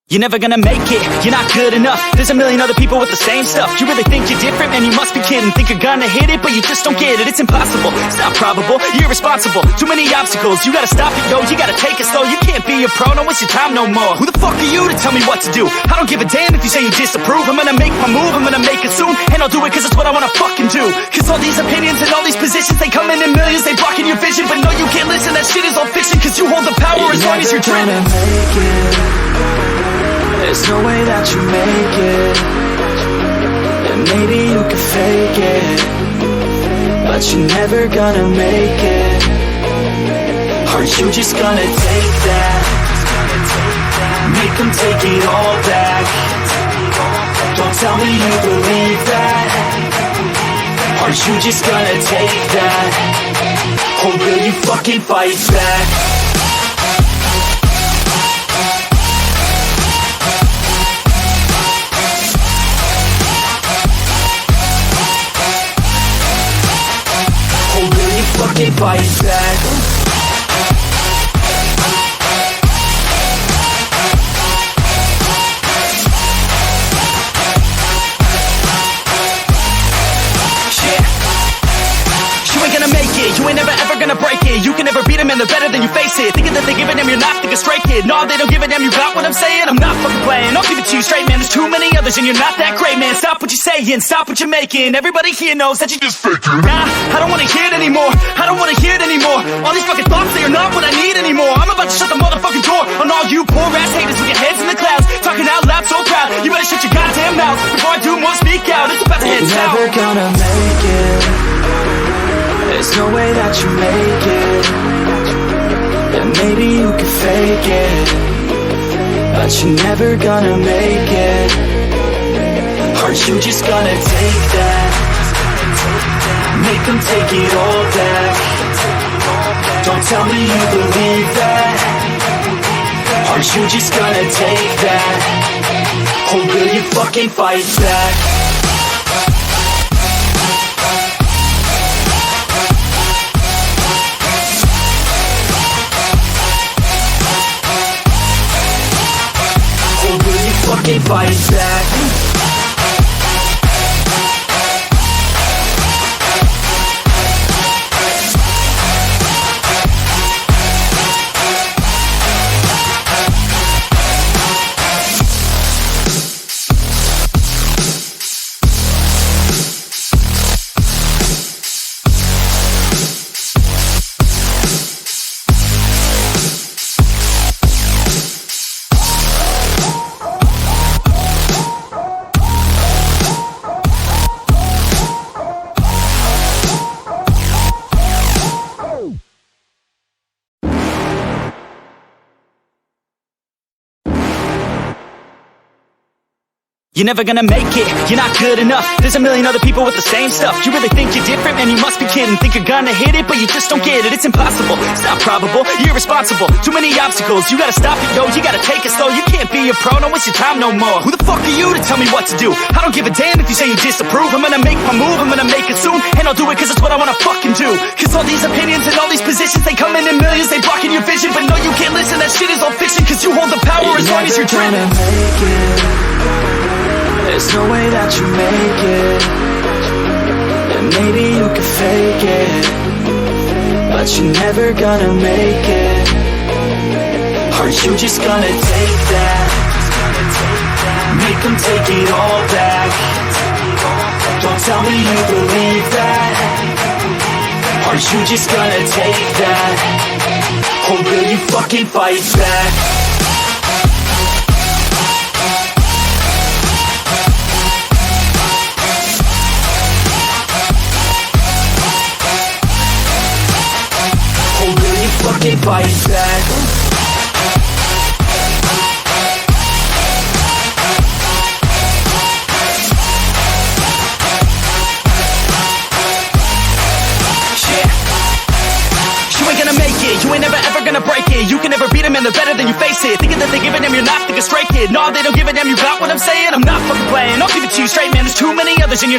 You're never gonna make it, you're not good enough. There's a million other people with the same stuff. You really think you're different? Man, you must be kidding. Think you're gonna hit it, but you just don't get it. It's impossible, it's not probable, you're irresponsible. Too many obstacles, you gotta stop it, yo. You gotta take it slow, you can't be a pro. Don't waste your time no more. Who the fuck are you to tell me what to do? I don't give a damn if you say you disapprove. I'm gonna make my move, I'm gonna make it soon. And I'll do it cause it's what I wanna fucking do. Cause all these opinions and all these positions, they come in millions, they blocking your vision. But no, you can't listen, that shit is all fiction. Cause you hold the power as long as you're dreaming. There's no way that you make it. And maybe you can fake it, but you're never gonna make it. Are you just gonna take that? Make them take it all back. Don't tell me you believe that. Are you just gonna take that? Or will you fucking fight back? Fucking fight back. You ain't gonna make it, you ain't never ever gonna break it. You can never beat them and they're better than you face it. Thinking that they give a damn, you're not, think a straight kid. No, they don't give a damn, you got what I'm saying? I'm not fucking playing, I'll give it to you straight, man. There's too many others and you're not that great, man. Stop what you're saying, stop what you're making. Everybody here knows that you just faking. Nah, I don't wanna hear it anymore, I don't wanna hear it anymore. All these fucking thoughts, they are not what I need anymore. I'm about to shut the motherfucking door on all you poor ass haters with your heads in the clouds, talking out loud so proud. You better shut your goddamn mouth before I do more speak out. It's about to head south. You're never gonna make it. There's no way that you make it. And maybe you can fake it, but you're never gonna make it. Are you just gonna take that? Make them take it all back. Don't tell me you believe that. Are you just gonna take that? Or will you fucking fight back? Fucking fight back. You're never gonna make it, you're not good enough. There's a million other people with the same stuff. You really think you're different? Man, you must be kidding. Think you're gonna hit it, but you just don't get it. It's impossible, it's not probable, you're irresponsible. Too many obstacles, you gotta stop it, yo. You gotta take it slow, you can't be a pro. Don't waste your time no more. Who the fuck are you to tell me what to do? I don't give a damn if you say you disapprove. I'm gonna make my move, I'm gonna make it soon. And I'll do it cause it's what I wanna fucking do. Cause all these opinions and all these positions, they come in millions, they blocking your vision. But no, you can't listen, that shit is all fiction. Cause you hold the power as long as you're dreaming. There's no way that you make it. And maybe you can fake it, but you're never gonna make it. Are you just gonna take that? Make them take it all back. Don't tell me you believe that. Are you just gonna take that? Or will you fucking fight back? Fucking fight back. You ain't gonna make it, you ain't never ever gonna break it. You can never beat them and they're better than you face it. Thinking that they give a damn, you're not, think a straight kid. No, they don't give a damn, you got what I'm saying? I'm not fucking playing, I'll give it to you straight, man. There's too many others and you're